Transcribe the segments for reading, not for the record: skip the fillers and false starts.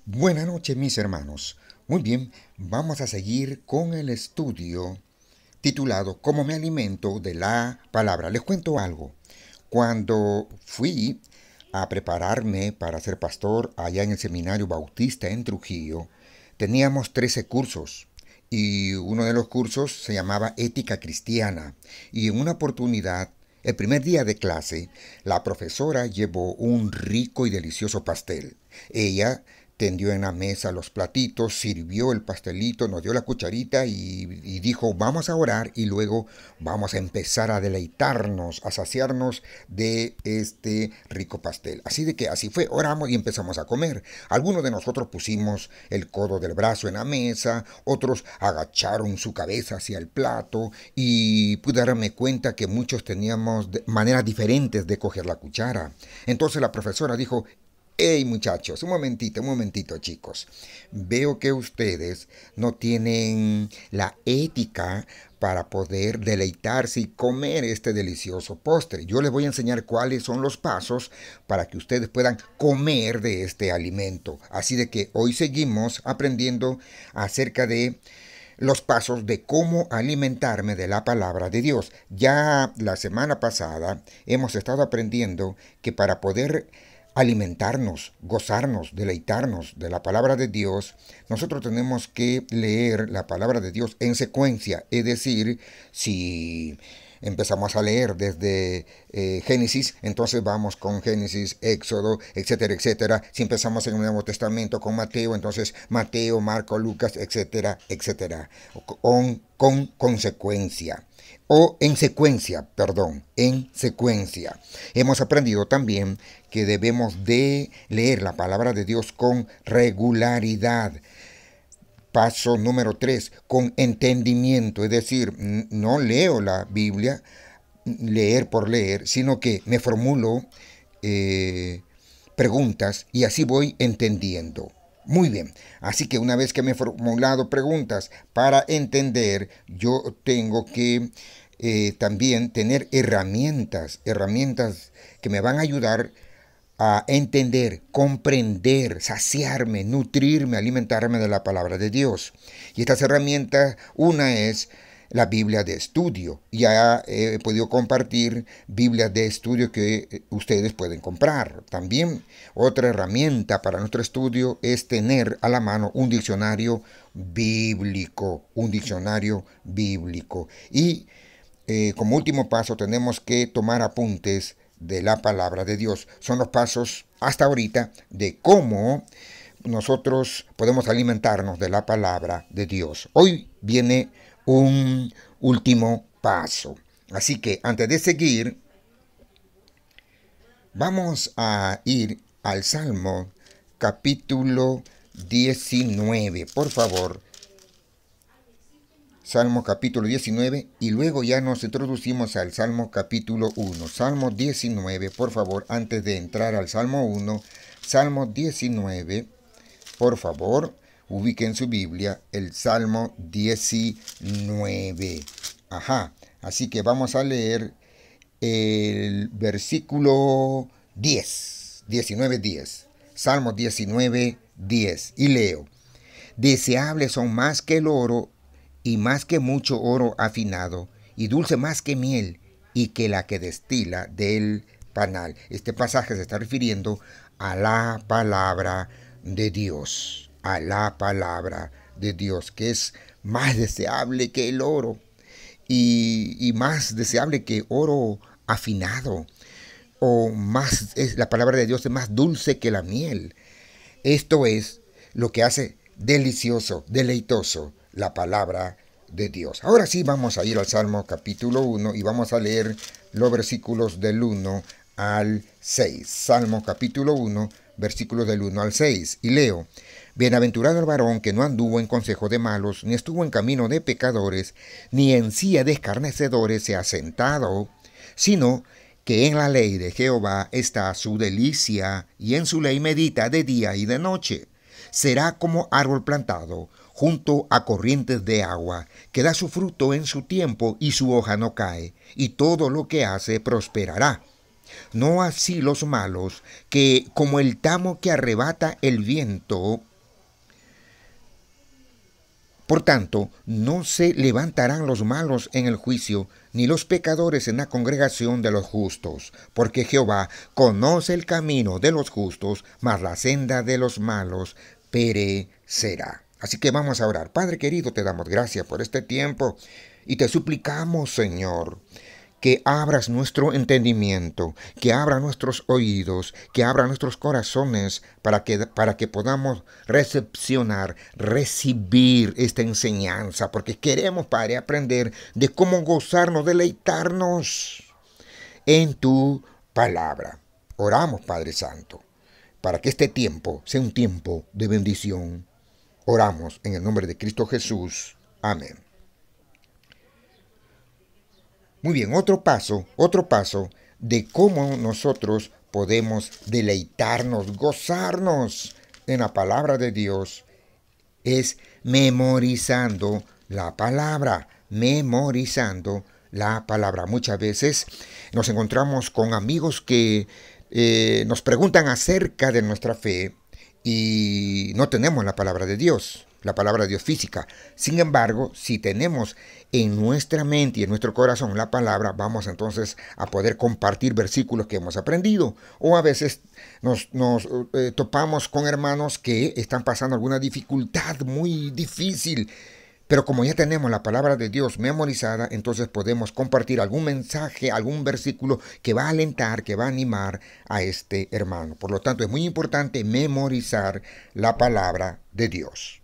Buenas noches, mis hermanos. Muy bien, vamos a seguir con el estudio titulado ¿Cómo me alimento de la palabra? Les cuento algo. Cuando fui a prepararme para ser pastor allá en el Seminario Bautista en Trujillo, teníamos 13 cursos y uno de los cursos se llamaba Ética Cristiana. Y en una oportunidad, el primer día de clase, la profesora llevó un rico y delicioso pastel. Ella tendió en la mesa los platitos, sirvió el pastelito, nos dio la cucharita y dijo, vamos a orar y luego vamos a empezar a deleitarnos, a saciarnos de este rico pastel. Así de que así fue, oramos y empezamos a comer. Algunos de nosotros pusimos el codo del brazo en la mesa, otros agacharon su cabeza hacia el plato y pude darme cuenta que muchos teníamos maneras diferentes de coger la cuchara. Entonces la profesora dijo, hey muchachos, un momentito chicos. Veo que ustedes no tienen la ética para poder deleitarse y comer este delicioso postre. Yo les voy a enseñar cuáles son los pasos para que ustedes puedan comer de este alimento. Así de que hoy seguimos aprendiendo acerca de los pasos de cómo alimentarme de la palabra de Dios. Ya la semana pasada hemos estado aprendiendo que para poder alimentarnos, gozarnos, deleitarnos de la palabra de Dios, nosotros tenemos que leer la palabra de Dios en secuencia. Es decir, si empezamos a leer desde Génesis, entonces vamos con Génesis, Éxodo, etcétera, etcétera. Si empezamos en el Nuevo Testamento con Mateo, entonces Mateo, Marco, Lucas, etcétera, etcétera. Con consecuencia. O en secuencia, perdón, en secuencia. Hemos aprendido también que debemos de leer la palabra de Dios con regularidad. Paso número 3, con entendimiento, es decir, no leo la Biblia, leer por leer, sino que me formulo preguntas y así voy entendiendo. Muy bien, así que una vez que me he formulado preguntas para entender, yo tengo que también tener herramientas que me van a ayudar a entender, comprender, saciarme, nutrirme, alimentarme de la palabra de Dios. Y estas herramientas, una es la Biblia de estudio. Ya he podido compartir Biblias de estudio que ustedes pueden comprar. También otra herramienta para nuestro estudio es tener a la mano un diccionario bíblico. Y como último paso tenemos que tomar apuntes de la palabra de Dios. Son los pasos hasta ahorita de cómo nosotros podemos alimentarnos de la palabra de Dios. Hoy viene un último paso. Así que antes de seguir, vamos a ir al Salmo capítulo 19. Por favor, Salmo capítulo 19 y luego ya nos introducimos al Salmo capítulo 1. Salmo 19, por favor, antes de entrar al Salmo 1, Salmo 19, por favor, ubiquen su Biblia, el Salmo 19. Ajá, así que vamos a leer el versículo 10, 19, 10. Salmo 19, 10. Y leo, deseables son más que el oro y más que mucho oro afinado, y dulce más que miel, y que la que destila del panal. Este pasaje se está refiriendo a la palabra de Dios, a la palabra de Dios, que es más deseable que el oro, y más deseable que oro afinado, o más, la palabra de Dios es más dulce que la miel. Esto es lo que hace delicioso, deleitoso la palabra de Dios. Ahora sí vamos a ir al Salmo capítulo 1 y vamos a leer los versículos del 1 al 6. Salmo capítulo 1, versículos del 1 al 6. Y leo, bienaventurado el varón que no anduvo en consejo de malos, ni estuvo en camino de pecadores, ni en silla de escarnecedores se ha sentado, sino que en la ley de Jehová está su delicia, y en su ley medita de día y de noche. Será como árbol plantado junto a corrientes de agua, que da su fruto en su tiempo y su hoja no cae, y todo lo que hace prosperará. No así los malos, que como el tamo que arrebata el viento, Por tanto, no se levantarán los malos en el juicio, ni los pecadores en la congregación de los justos, porque Jehová conoce el camino de los justos, mas la senda de los malos perecerá. Así que vamos a orar. Padre querido, te damos gracias por este tiempo y te suplicamos, Señor, que abras nuestro entendimiento, que abra nuestros oídos, que abra nuestros corazones para que podamos recepcionar, recibir esta enseñanza, porque queremos, Padre, aprender de cómo gozarnos, deleitarnos en tu palabra. Oramos, Padre Santo, para que este tiempo sea un tiempo de bendición. Oramos en el nombre de Cristo Jesús. Amén. Muy bien, otro paso de cómo nosotros podemos deleitarnos, gozarnos en la palabra de Dios es memorizando la palabra, Muchas veces nos encontramos con amigos que nos preguntan acerca de nuestra fe y no tenemos la palabra de Dios física. Sin embargo, si tenemos en nuestra mente y en nuestro corazón la palabra, vamos entonces a poder compartir versículos que hemos aprendido. O a veces nos topamos con hermanos que están pasando alguna dificultad muy difícil. Pero como ya tenemos la palabra de Dios memorizada, entonces podemos compartir algún mensaje, algún versículo que va a alentar, que va a animar a este hermano. Por lo tanto, es muy importante memorizar la palabra de Dios.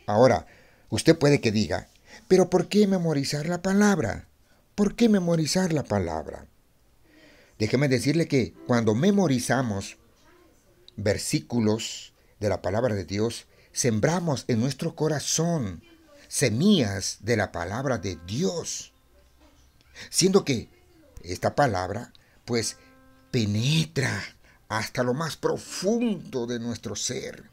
Ahora, usted puede que diga, ¿pero por qué memorizar la palabra? ¿Por qué memorizar la palabra? Déjeme decirle que cuando memorizamos versículos de la palabra de Dios, sembramos en nuestro corazón semillas de la palabra de Dios. Siendo que esta palabra, pues, penetra hasta lo más profundo de nuestro ser.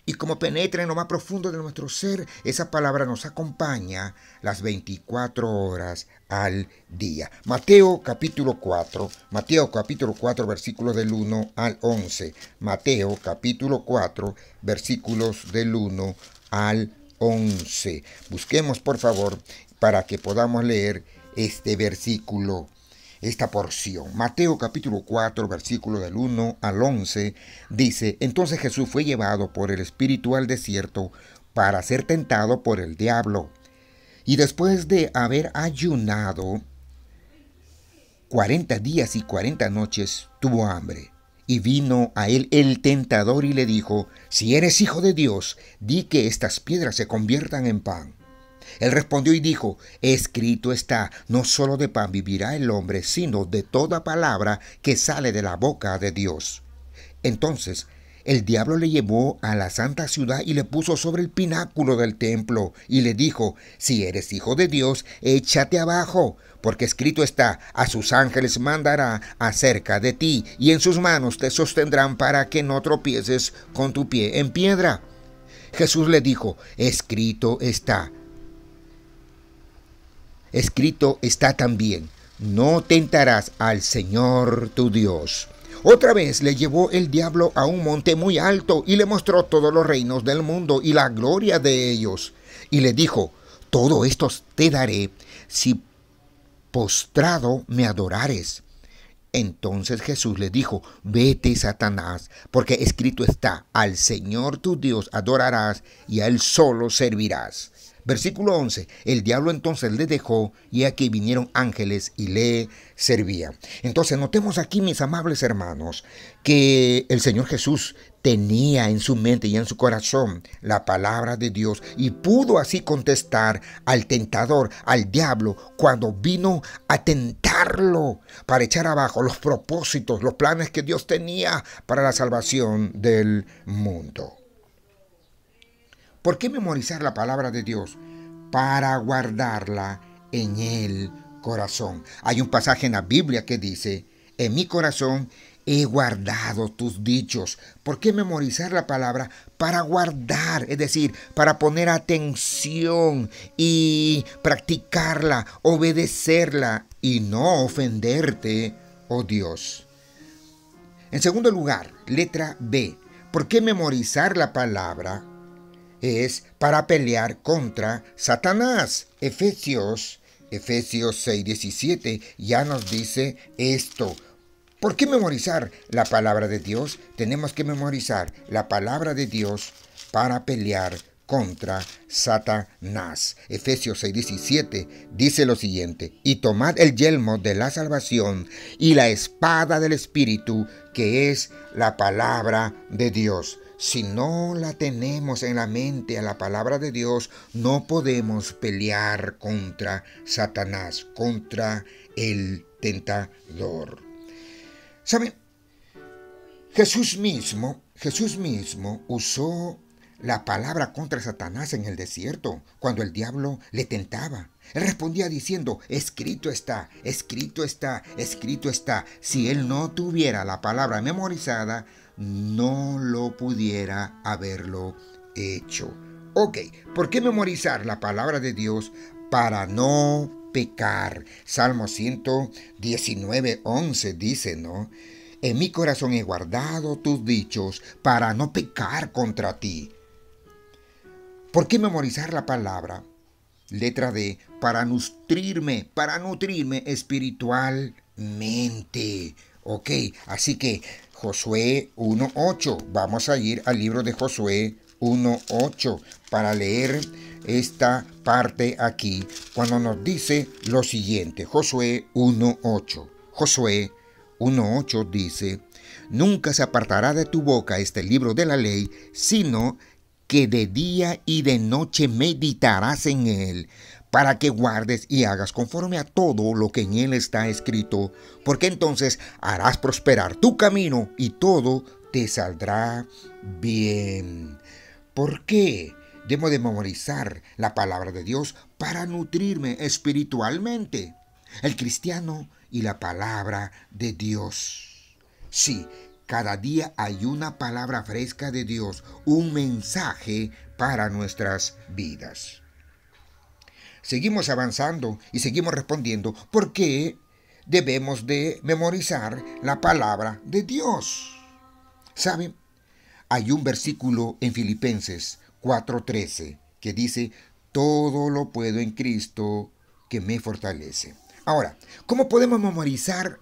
Y como penetra en lo más profundo de nuestro ser, esa palabra nos acompaña las 24 horas al día. Mateo capítulo 4, versículos del 1 al 11. Mateo capítulo 4, versículos del 1 al 11. Busquemos, por favor, para que podamos leer este versículo. Esta porción, Mateo capítulo 4, versículo del 1 al 11, dice, entonces Jesús fue llevado por el Espíritu al desierto para ser tentado por el diablo. Y después de haber ayunado 40 días y 40 noches, tuvo hambre. Y vino a él el tentador y le dijo, si eres hijo de Dios, di que estas piedras se conviertan en pan. Él respondió y dijo, escrito está, no solo de pan vivirá el hombre, sino de toda palabra que sale de la boca de Dios. Entonces el diablo le llevó a la santa ciudad y le puso sobre el pináculo del templo y le dijo, si eres hijo de Dios, échate abajo, porque escrito está, a sus ángeles mandará acerca de ti, y en sus manos te sostendrán para que no tropieces con tu pie en piedra. Jesús le dijo, escrito está también, no tentarás al Señor tu Dios. Otra vez le llevó el diablo a un monte muy alto y le mostró todos los reinos del mundo y la gloria de ellos. Y le dijo, todo esto te daré si postrado me adorares. Entonces Jesús le dijo, vete, Satanás, porque escrito está, al Señor tu Dios adorarás y a Él solo servirás. Versículo 11, el diablo entonces le dejó y aquí vinieron ángeles y le servían. Entonces notemos aquí, mis amables hermanos, que el Señor Jesús tenía en su mente y en su corazón la palabra de Dios y pudo así contestar al tentador, al diablo, cuando vino a tentarlo para echar abajo los propósitos, los planes que Dios tenía para la salvación del mundo. ¿Por qué memorizar la palabra de Dios? Para guardarla en el corazón. Hay un pasaje en la Biblia que dice, en mi corazón he guardado tus dichos. ¿Por qué memorizar la palabra? Para guardar, es decir, para poner atención y practicarla, obedecerla y no ofenderte, oh Dios. En segundo lugar, letra B. ¿Por qué memorizar la palabra? es para pelear contra Satanás. Efesios 6:17 ya nos dice esto. ¿Por qué memorizar la palabra de Dios? Tenemos que memorizar la palabra de Dios para pelear contra Satanás. Efesios 6:17 dice lo siguiente: y tomad el yelmo de la salvación y la espada del Espíritu, que es la palabra de Dios. Si no la tenemos en la mente a la palabra de Dios, no podemos pelear contra Satanás, contra el tentador. ¿Saben? Jesús mismo usó la palabra contra Satanás en el desierto, cuando el diablo le tentaba. Él respondía diciendo: escrito está, escrito está, escrito está. Si él no tuviera la palabra memorizada, no lo pudiera haberlo hecho. Ok, ¿por qué memorizar la palabra de Dios? Para no pecar. Salmo 119:11 dice, ¿no? En mi corazón he guardado tus dichos para no pecar contra ti. ¿Por qué memorizar la palabra? Letra D, para nutrirme espiritualmente. Ok, así que Josué 1:8. Vamos a ir al libro de Josué 1:8 para leer esta parte aquí, cuando nos dice lo siguiente. Josué 1:8. Josué 1:8 dice: nunca se apartará de tu boca este libro de la ley, sino que de día y de noche meditarás en él, para que guardes y hagas conforme a todo lo que en él está escrito, porque entonces harás prosperar tu camino y todo te saldrá bien. ¿Por qué debo de memorizar la palabra de Dios? Para nutrirme espiritualmente. El cristiano y la palabra de Dios. Sí, cada día hay una palabra fresca de Dios, un mensaje para nuestras vidas. Seguimos avanzando y seguimos respondiendo por qué debemos de memorizar la palabra de Dios. ¿Saben? Hay un versículo en Filipenses 4:13 que dice: todo lo puedo en Cristo que me fortalece. Ahora, ¿cómo podemos memorizar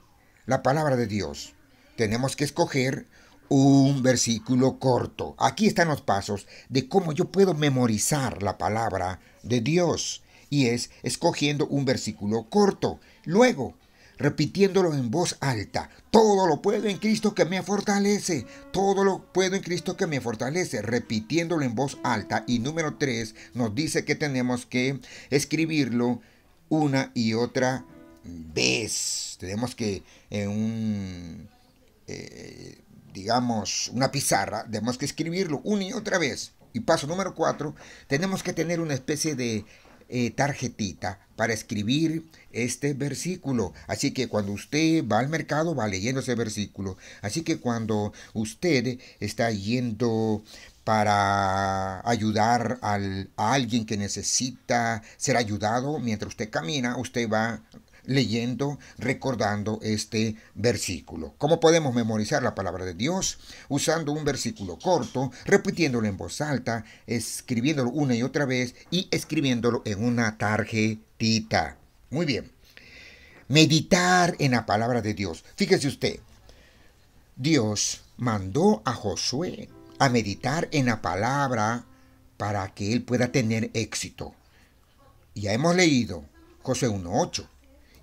la palabra de Dios? Tenemos que escoger un versículo corto. Aquí están los pasos de cómo yo puedo memorizar la palabra de Dios. Y es escogiendo un versículo corto. Luego, repitiéndolo en voz alta. Todo lo puedo en Cristo que me fortalece. Todo lo puedo en Cristo que me fortalece. Repitiéndolo en voz alta. Y número 3 nos dice que tenemos que escribirlo una y otra vez. Tenemos que en una pizarra, tenemos que escribirlo una y otra vez. Y paso número 4, tenemos que tener una especie de tarjetita para escribir este versículo. Así que cuando usted va al mercado, va leyendo ese versículo. Así que cuando usted está yendo para ayudar a alguien que necesita ser ayudado, mientras usted camina, usted va leyendo, recordando este versículo. ¿Cómo podemos memorizar la palabra de Dios? Usando un versículo corto, repitiéndolo en voz alta, escribiéndolo una y otra vez y escribiéndolo en una tarjetita. Muy bien. Meditar en la palabra de Dios. Fíjese usted, Dios mandó a Josué a meditar en la palabra para que él pueda tener éxito. Ya hemos leído Josué 1:8.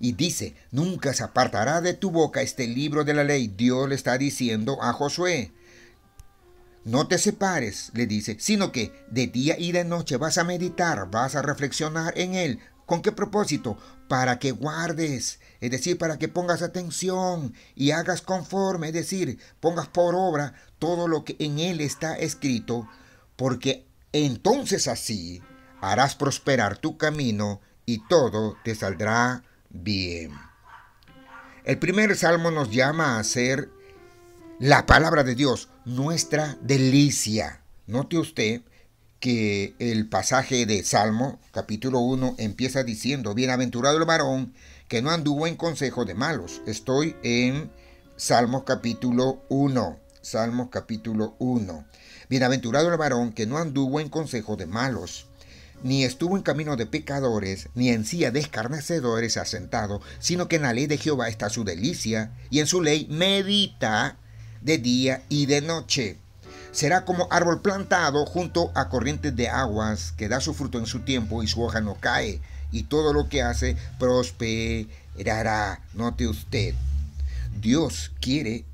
Y dice: nunca se apartará de tu boca este libro de la ley. Dios le está diciendo a Josué: no te separes, le dice, sino que de día y de noche vas a meditar, vas a reflexionar en él. ¿Con qué propósito? Para que guardes, es decir, para que pongas atención y hagas conforme, es decir, pongas por obra todo lo que en él está escrito, porque entonces así harás prosperar tu camino y todo te saldrá bien. El primer salmo nos llama a hacer la palabra de Dios nuestra delicia. Note usted que el pasaje de Salmo, capítulo 1, empieza diciendo: bienaventurado el varón que no anduvo en consejo de malos. Estoy en Salmo capítulo 1. Salmos capítulo 1. Bienaventurado el varón que no anduvo en consejo de malos, ni estuvo en camino de pecadores, ni en silla de escarnecedores asentado, sino que en la ley de Jehová está su delicia, y en su ley medita de día y de noche. Será como árbol plantado junto a corrientes de aguas, que da su fruto en su tiempo y su hoja no cae, y todo lo que hace prosperará. Note usted, Dios quiere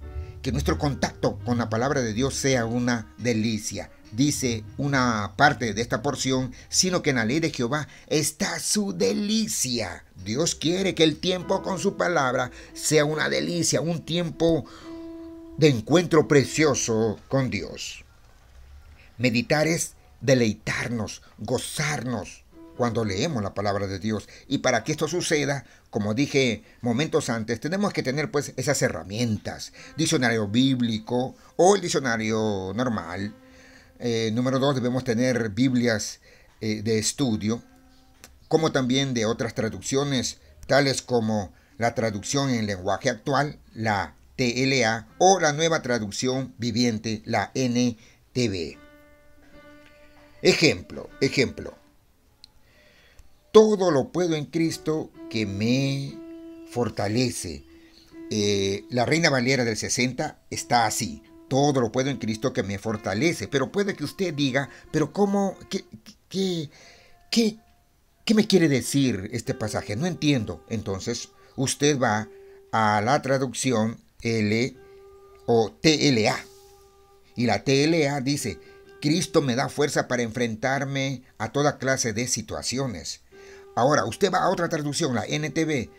que nuestro contacto con la palabra de Dios sea una delicia. Dice una parte de esta porción, sino que en la ley de Jehová está su delicia. Dios quiere que el tiempo con su palabra sea una delicia, un tiempo de encuentro precioso con Dios. Meditar es deleitarnos, gozarnos cuando leemos la palabra de Dios. Y para que esto suceda, como dije momentos antes, tenemos que tener pues esas herramientas. Diccionario bíblico o el diccionario normal. Número 2, debemos tener Biblias de estudio, como también de otras traducciones, tales como la traducción en lenguaje actual, la TLA, o la nueva traducción viviente, la NTV. Ejemplo. Todo lo puedo en Cristo que me fortalece. La Reina Valera del 60 está así. Todo lo puedo en Cristo que me fortalece. Pero puede que usted diga, pero ¿cómo? ¿Qué me quiere decir este pasaje? No entiendo. Entonces, usted va a la traducción L o TLA. Y la TLA dice, Cristo me da fuerza para enfrentarme a toda clase de situaciones. Ahora, usted va a otra traducción, la NTV,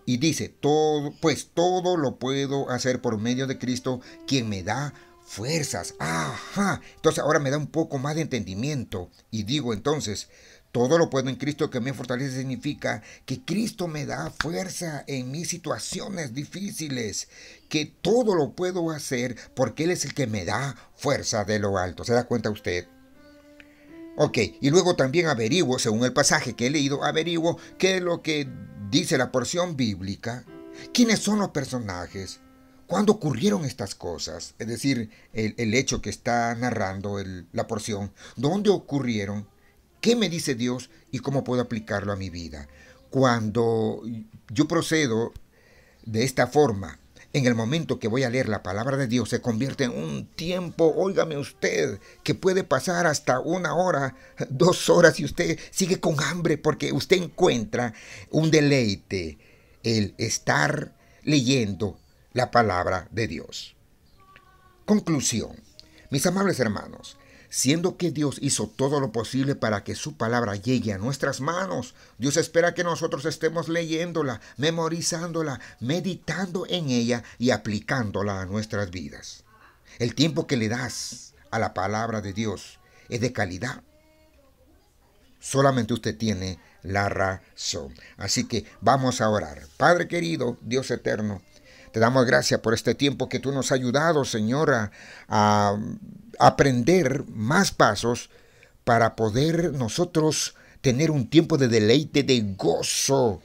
y dice, todo lo puedo hacer por medio de Cristo, quien me da fuerzas. Ajá. Entonces ahora me da un poco más de entendimiento. Y digo entonces, todo lo puedo en Cristo que me fortalece significa que Cristo me da fuerza en mis situaciones difíciles. Que todo lo puedo hacer porque Él es el que me da fuerza de lo alto. ¿Se da cuenta usted? Ok, y luego también averiguo, según el pasaje que he leído, averiguo qué es lo que dice la porción bíblica, quiénes son los personajes, cuándo ocurrieron estas cosas, es decir, el hecho que está narrando la porción, dónde ocurrieron, qué me dice Dios y cómo puedo aplicarlo a mi vida. Cuando yo procedo de esta forma, en el momento que voy a leer la palabra de Dios, se convierte en un tiempo, óigame usted, que puede pasar hasta 1 hora, 2 horas y usted sigue con hambre porque usted encuentra un deleite el estar leyendo la palabra de Dios. Conclusión. Mis amables hermanos, siendo que Dios hizo todo lo posible para que su palabra llegue a nuestras manos, Dios espera que nosotros estemos leyéndola, memorizándola, meditando en ella y aplicándola a nuestras vidas. El tiempo que le das a la palabra de Dios es de calidad. Solamente usted tiene la razón. Así que vamos a orar. Padre querido, Dios eterno, te damos gracias por este tiempo que tú nos has ayudado, Señora, a aprender más pasos para poder nosotros tener un tiempo de deleite, de gozo,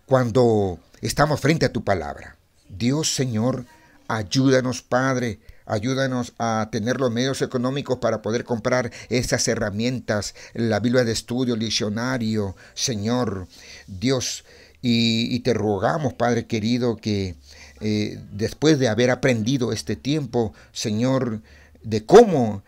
cuando estamos frente a tu palabra. Dios, Señor, ayúdanos, Padre. Ayúdanos a tener los medios económicos para poder comprar esas herramientas, la Biblia de estudio, el diccionario, Señor, Dios. Y te rogamos, Padre querido, que después de haber aprendido este tiempo, Señor, de cómo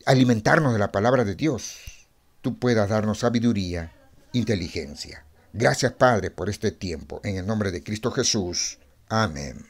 alimentarnos de la palabra de Dios, tú puedas darnos sabiduría, inteligencia. Gracias, Padre, por este tiempo. En el nombre de Cristo Jesús. Amén.